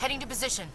Heading to position.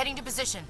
Heading to position.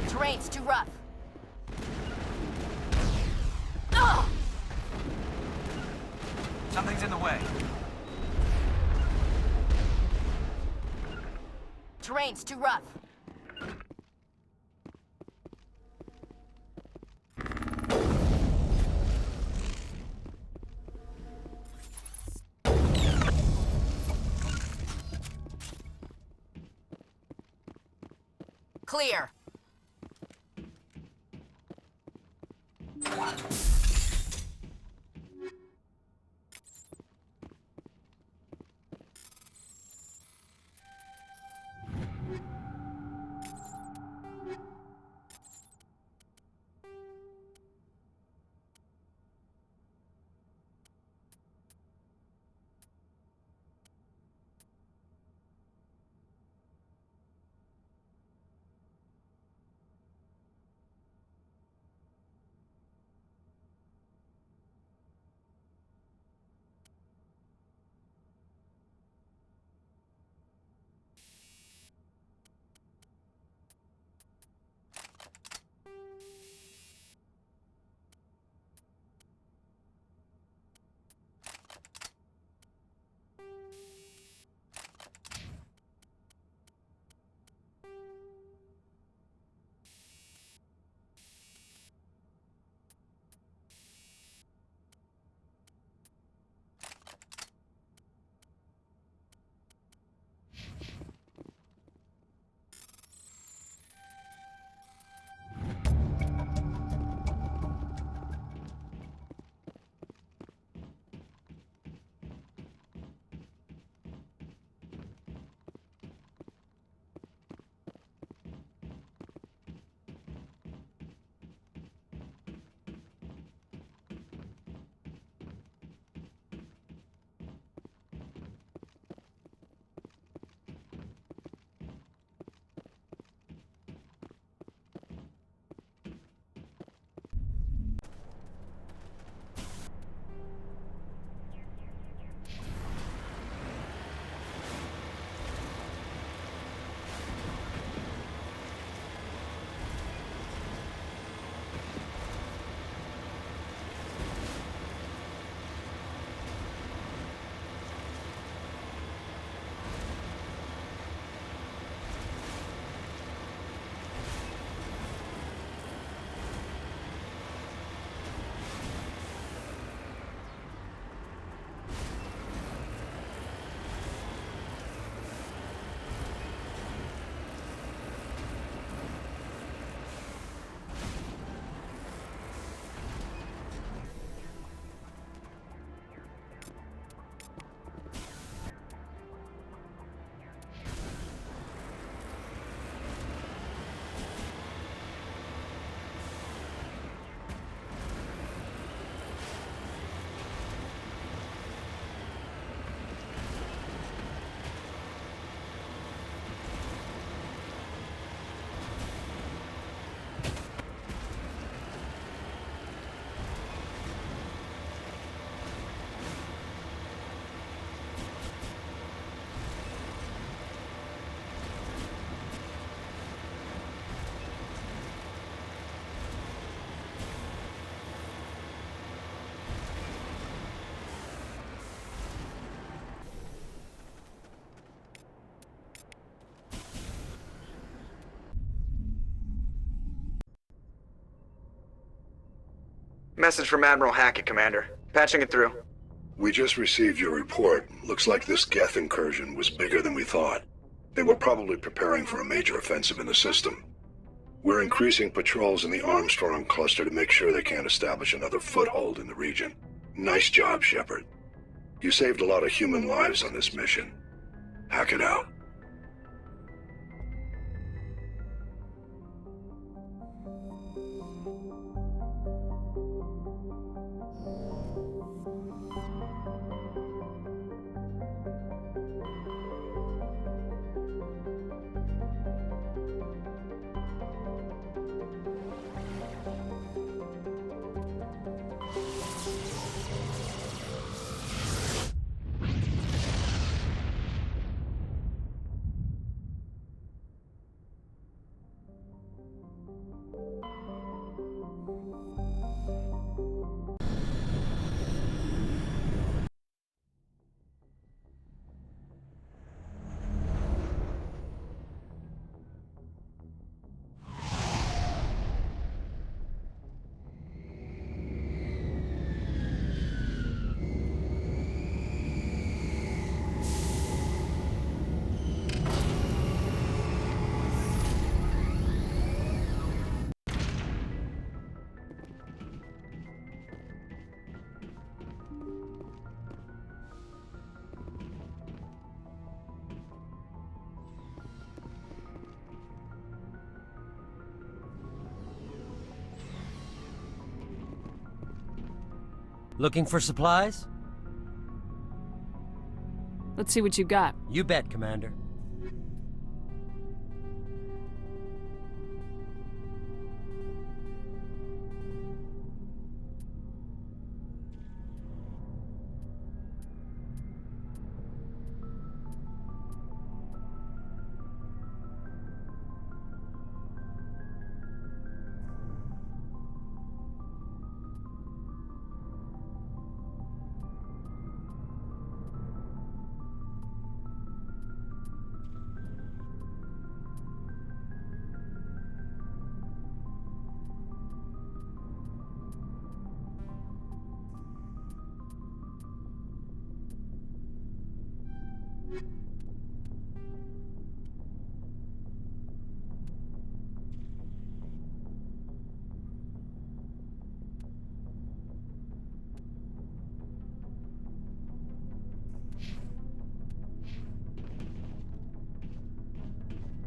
Terrain's too rough. Ugh! Something's in the way. Terrain's too rough. Clear. Message from Admiral Hackett, Commander. Patching it through. We just received your report. Looks like this Geth incursion was bigger than we thought. They were probably preparing for a major offensive in the system. We're increasing patrols in the Armstrong cluster to make sure they can't establish another foothold in the region. Nice job, Shepard. You saved a lot of human lives on this mission. Hackett out. Looking for supplies? Let's see what you got. You bet, Commander.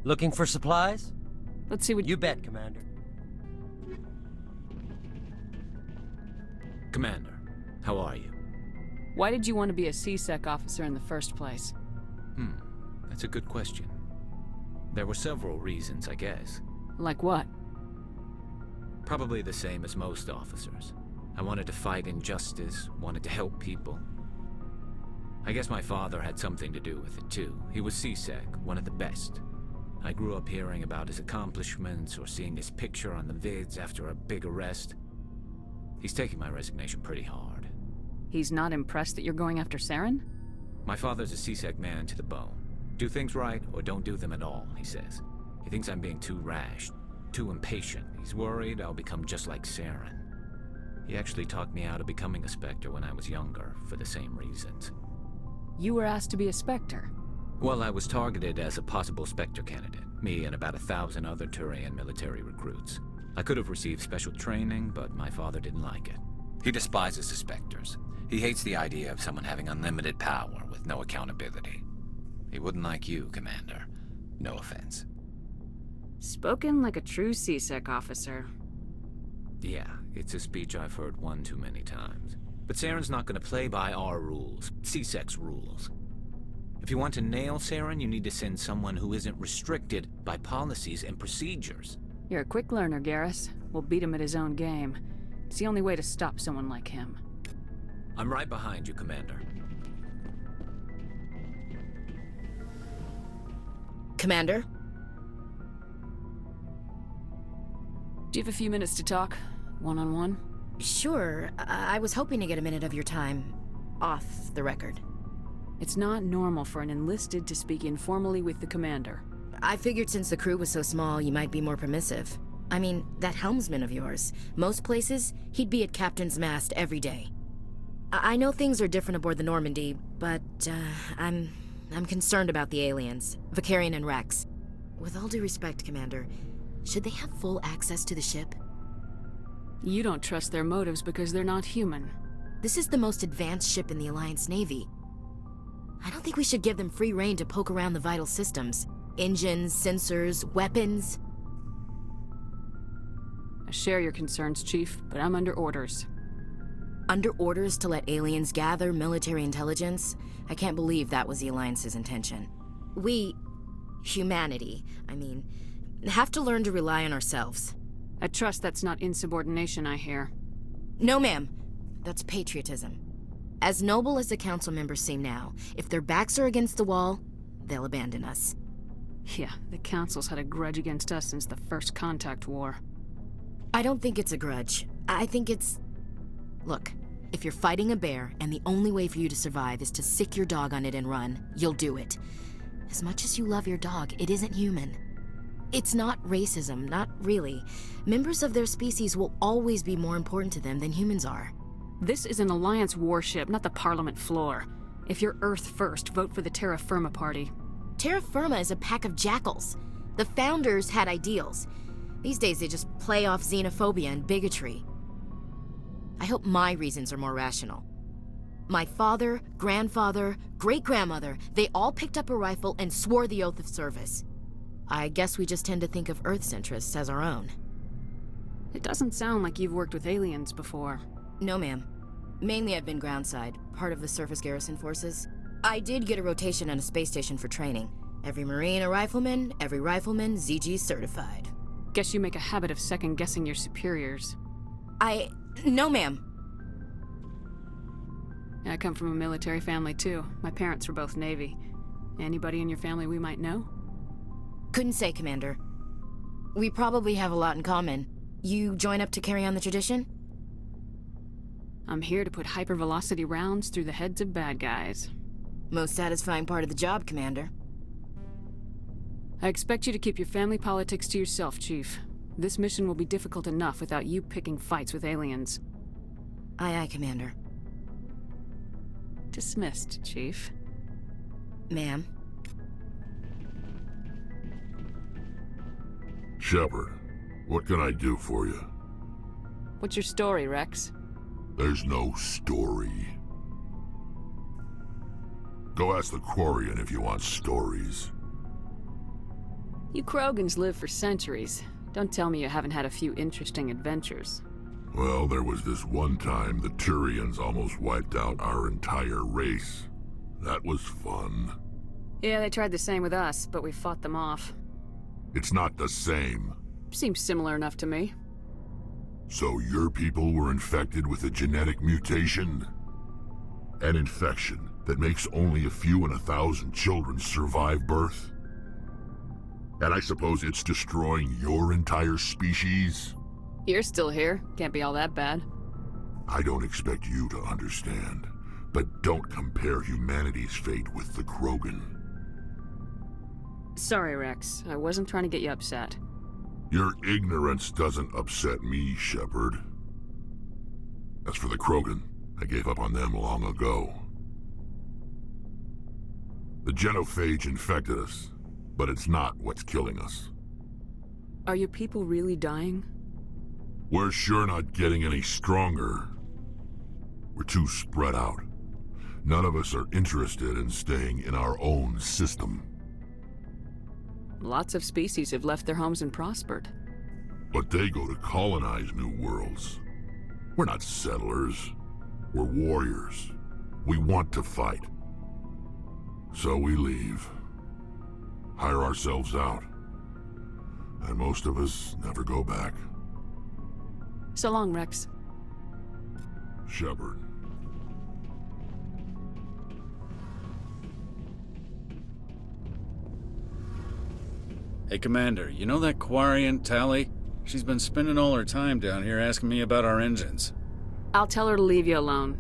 Looking for supplies? Let's see what You bet, Commander. Commander, how are you? Why did you want to be a C-Sec officer in the first place? That's a good question. There were several reasons, I guess. Like what? Probably the same as most officers. I wanted to fight injustice, wanted to help people. I guess my father had something to do with it too. He was C-Sec, one of the best. I grew up hearing about his accomplishments or seeing his picture on the vids after a big arrest. He's taking my resignation pretty hard. He's not impressed that you're going after Saren? My father's a C-Sec man to the bone. Do things right or don't do them at all, he says. He thinks I'm being too rash, too impatient. He's worried I'll become just like Saren. He actually talked me out of becoming a Spectre when I was younger, for the same reasons. You were asked to be a Spectre. Well, I was targeted as a possible Spectre candidate, me and about 1,000 other Turian military recruits. I could have received special training, but my father didn't like it. He despises the Spectres. He hates the idea of someone having unlimited power with no accountability. He wouldn't like you, Commander. No offense. Spoken like a true C-Sec officer. Yeah, it's a speech I've heard one too many times. But Saren's not going to play by our rules, C-Sec's rules. If you want to nail Saren, you need to send someone who isn't restricted by policies and procedures. You're a quick learner, Garrus. We'll beat him at his own game. It's the only way to stop someone like him. I'm right behind you, Commander. Commander? Do you have a few minutes to talk? One-on-one? Sure. I was hoping to get a minute of your time off the record. It's not normal for an enlisted to speak informally with the commander. I figured since the crew was so small, you might be more permissive. I mean, that helmsman of yours. Most places, he'd be at Captain's Mast every day. I know things are different aboard the Normandy, but, I'm concerned about the aliens, Vicarian and Rex. With all due respect, Commander, should they have full access to the ship? You don't trust their motives because they're not human. This is the most advanced ship in the Alliance Navy. I don't think we should give them free rein to poke around the vital systems. Engines, sensors, weapons. I share your concerns, Chief, but I'm under orders. Under orders to let aliens gather military intelligence? I can't believe that was the Alliance's intention. We, humanity, have to learn to rely on ourselves. I trust that's not insubordination, I hear. No, ma'am. That's patriotism. As noble as the council members seem now, if their backs are against the wall, they'll abandon us. Yeah, the Council's had a grudge against us since the first contact war. I don't think it's a grudge. I think it's... Look, if you're fighting a bear and the only way for you to survive is to sick your dog on it and run, you'll do it. As much as you love your dog, it isn't human. It's not racism, not really. Members of their species will always be more important to them than humans are. This is an Alliance warship, not the Parliament floor. If you're Earth first, vote for the Terra Firma Party. Terra Firma is a pack of jackals. The founders had ideals. These days they just play off xenophobia and bigotry. I hope my reasons are more rational. My father, grandfather, great-grandmother, they all picked up a rifle and swore the oath of service. I guess we just tend to think of Earth's interests as our own. It doesn't sound like you've worked with aliens before. No, ma'am. Mainly I've been groundside, part of the surface garrison forces. I did get a rotation on a space station for training. Every Marine a rifleman, every rifleman ZG certified. Guess you make a habit of second-guessing your superiors. No, ma'am. I come from a military family, too. My parents were both Navy. Anybody in your family we might know? Couldn't say, Commander. We probably have a lot in common. You join up to carry on the tradition? I'm here to put hypervelocity rounds through the heads of bad guys. Most satisfying part of the job, Commander. I expect you to keep your family politics to yourself, Chief. This mission will be difficult enough without you picking fights with aliens. Aye, aye, Commander. Dismissed, Chief. Ma'am. Shepard, what can I do for you? What's your story, Rex? There's no story. Go ask the Quarian if you want stories. You Krogans live for centuries. Don't tell me you haven't had a few interesting adventures. Well, there was this one time the Turians almost wiped out our entire race. That was fun. Yeah, they tried the same with us, but we fought them off. It's not the same. Seems similar enough to me. So your people were infected with a genetic mutation? An infection that makes only a few in 1,000 children survive birth? And I suppose it's destroying your entire species? You're still here. Can't be all that bad. I don't expect you to understand, but don't compare humanity's fate with the Krogan. Sorry, Rex. I wasn't trying to get you upset. Your ignorance doesn't upset me, Shepard. As for the Krogan, I gave up on them long ago. The genophage infected us, but it's not what's killing us. Are your people really dying? We're sure not getting any stronger. We're too spread out. None of us are interested in staying in our own system. Lots of species have left their homes and prospered. But they go to colonize new worlds. We're not settlers. We're warriors. We want to fight. So we leave. Hire ourselves out. And most of us never go back. So long, Rex. Shepard. Hey, Commander, you know that Quarian, Tally? She's been spending all her time down here asking me about our engines. I'll tell her to leave you alone.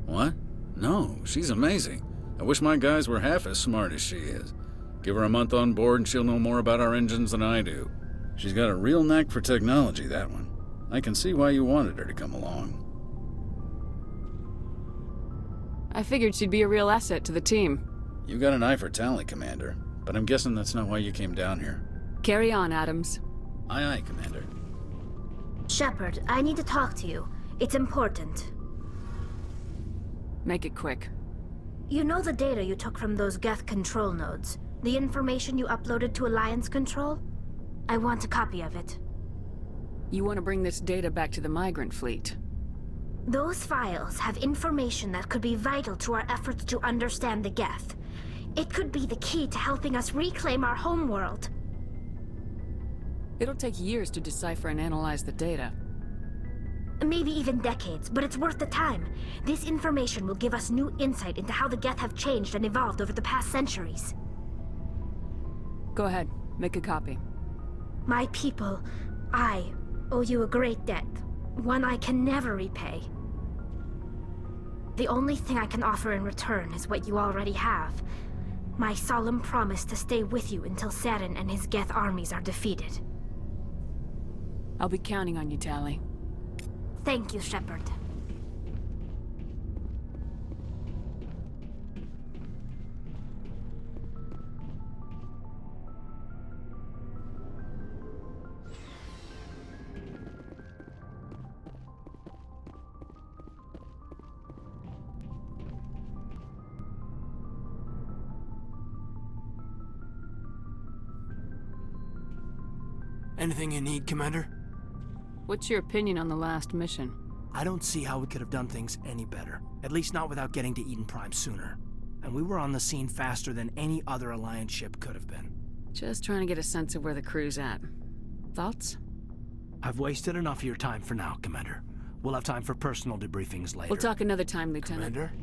What? No, she's amazing. I wish my guys were half as smart as she is. Give her a month on board and she'll know more about our engines than I do. She's got a real knack for technology, that one. I can see why you wanted her to come along. I figured she'd be a real asset to the team. You got an eye for Tally, Commander, but I'm guessing that's not why you came down here. Carry on, Adams. Aye, aye, Commander. Shepard, I need to talk to you. It's important. Make it quick. You know the data you took from those Geth control nodes? The information you uploaded to Alliance Control? I want a copy of it. You want to bring this data back to the migrant fleet? Those files have information that could be vital to our efforts to understand the Geth. It could be the key to helping us reclaim our homeworld. It'll take years to decipher and analyze the data. Maybe even decades, but it's worth the time. This information will give us new insight into how the Geth have changed and evolved over the past centuries. Go ahead, make a copy. My people, I owe you a great debt. One I can never repay. The only thing I can offer in return is what you already have. My solemn promise to stay with you until Saren and his Geth armies are defeated. I'll be counting on you, Tally. Thank you, Shepard. Anything you need, Commander? What's your opinion on the last mission? I don't see how we could have done things any better. At least not without getting to Eden Prime sooner. And we were on the scene faster than any other Alliance ship could have been. Just trying to get a sense of where the crew's at. Thoughts? I've wasted enough of your time for now, Commander. We'll have time for personal debriefings later. We'll talk another time, Lieutenant. Commander?